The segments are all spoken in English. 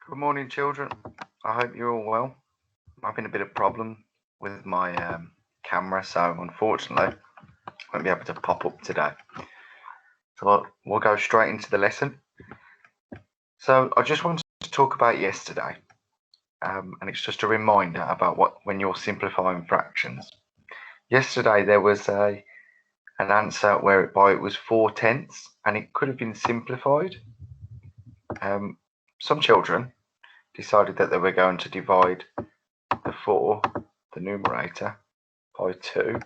Good morning, children. I hope you're all well. I'm having a bit of problem with my camera, so unfortunately I won't be able to pop up today. So we'll go straight into the lesson. So I just wanted to talk about yesterday, and it's just a reminder about when you're simplifying fractions. Yesterday there was an answer whereby it was 4/10, and it could have been simplified. Some children decided that they were going to divide the 4, the numerator, by 2,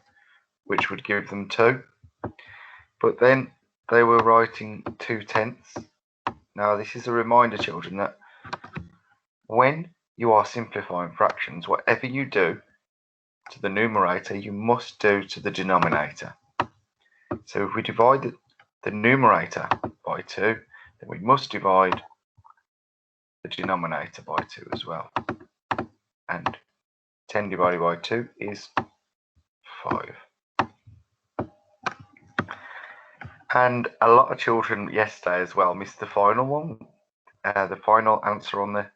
which would give them 2. But then they were writing 2/10. Now this is a reminder, children, that when you are simplifying fractions, whatever you do to the numerator, you must do to the denominator. So if we divide the numerator by 2, then we must divide the denominator by 2 as well. And 10 divided by 2 is 5. And a lot of children yesterday as well missed the final one, the final answer on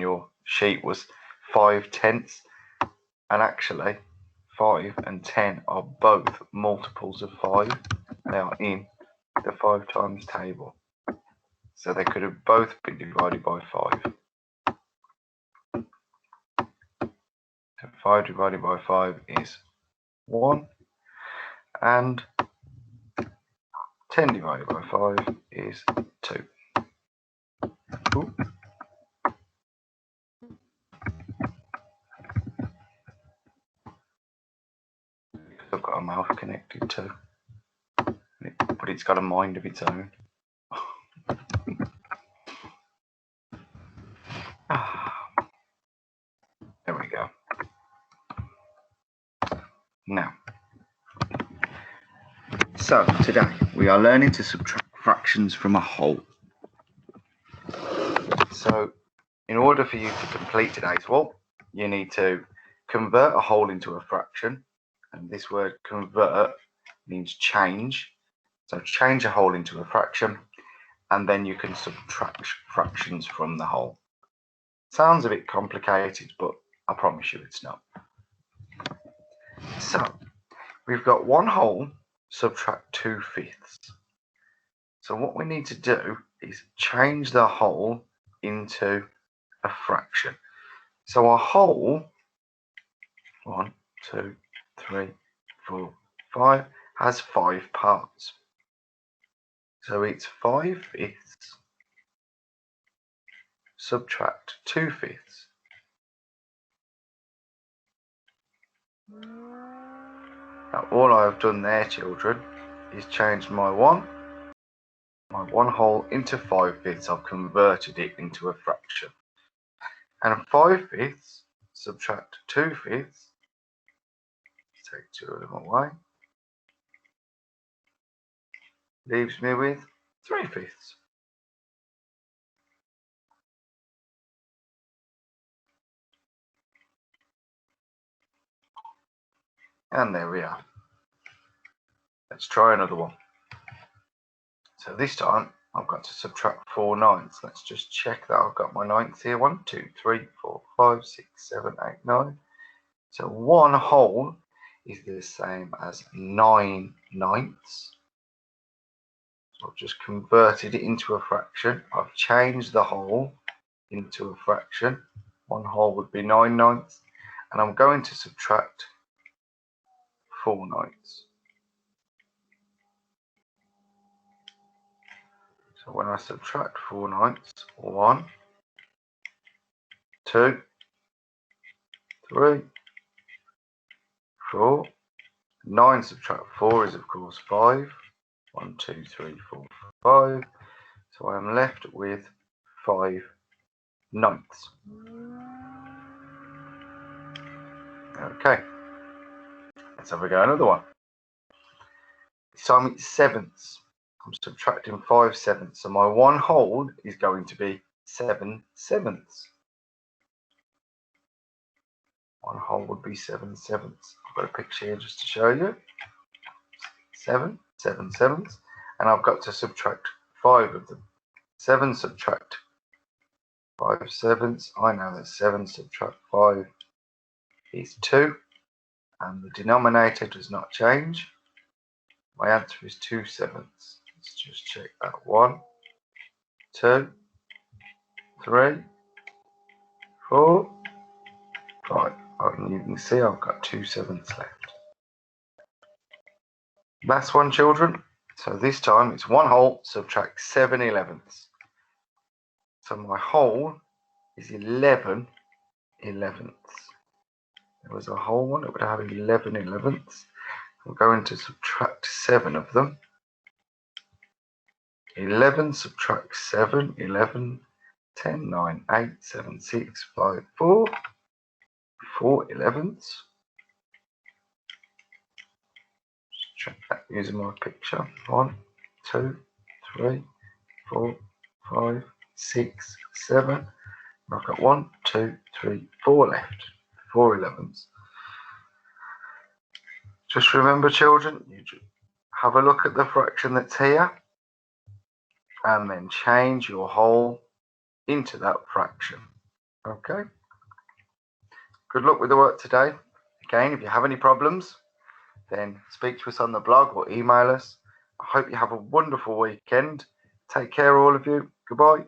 your sheet was 5/10, and actually 5 and 10 are both multiples of 5. They are in the 5 times table, so they could have both been divided by 5. So 5 divided by 5 is 1, and 10 divided by 5 is 2. Ooh. I've got a mouth connected too, but it's got a mind of its own. There we go. Now, so today we are learning to subtract fractions from a whole. So in order for you to complete today's whole, you need to convert a whole into a fraction, and this word convert means change. So change a whole into a fraction, and then you can subtract fractions from the whole. Sounds a bit complicated, but I promise you it's not. So we've got 1 whole, subtract 2/5. So what we need to do is change the whole into a fraction. So a whole, 1, 2, 3, 4, 5, has 5 parts. So it's 5/5 subtract 2/5. Now all I've done there, children, is changed my 1 whole into 5/5. I've converted it into a fraction. And 5/5 subtract 2/5, take 2 of them away, leaves me with 3/5. And there we are. Let's try another one. So this time I've got to subtract 4/9. Let's just check that I've got my 9ths here. 1, 2, 3, 4, 5, 6, 7, 8, 9. So 1 whole is the same as 9/9. So I've just converted it into a fraction. I've changed the whole into a fraction. 1 whole would be 9/9, and I'm going to subtract 4/9. So when I subtract 4/9, 1, 2, 3, 4. 9 subtract 4 is of course 5. 1, 2, 3, 4, 5. So I am left with 5/9. Okay, let's have a go another one. This time it's 7ths. I'm subtracting 5/7. So my 1 whole is going to be 7/7. 1 whole would be 7/7. I've got a picture here just to show you. 7/7, and I've got to subtract 5 of them. 7 subtract 5/7. I know that 7 subtract 5 is 2, and the denominator does not change. My answer is 2/7. Let's just check that. 1, 2, 3, 4, 5. And you can see I've got 2/7 left. Last one, children. So this time it's 1 whole subtract 7/11. So my whole is 11/11. There was a whole one, it would have 11/11. I'm going to subtract 7 of them. 11 subtract 7, 11, 10, 9, 8, 7, 6, 5, 4. 4/11. Check that using my picture. 1, 2, 3, 4, 5, 6, 7. I've got 1, 2, 3, 4 left. 4/11. Just remember, children, you have a look at the fraction that's here and then change your whole into that fraction. Okay? Good luck with the work today. Again, if you have any problems, then speak to us on the blog or email us. I hope you have a wonderful weekend. Take care, all of you. Goodbye.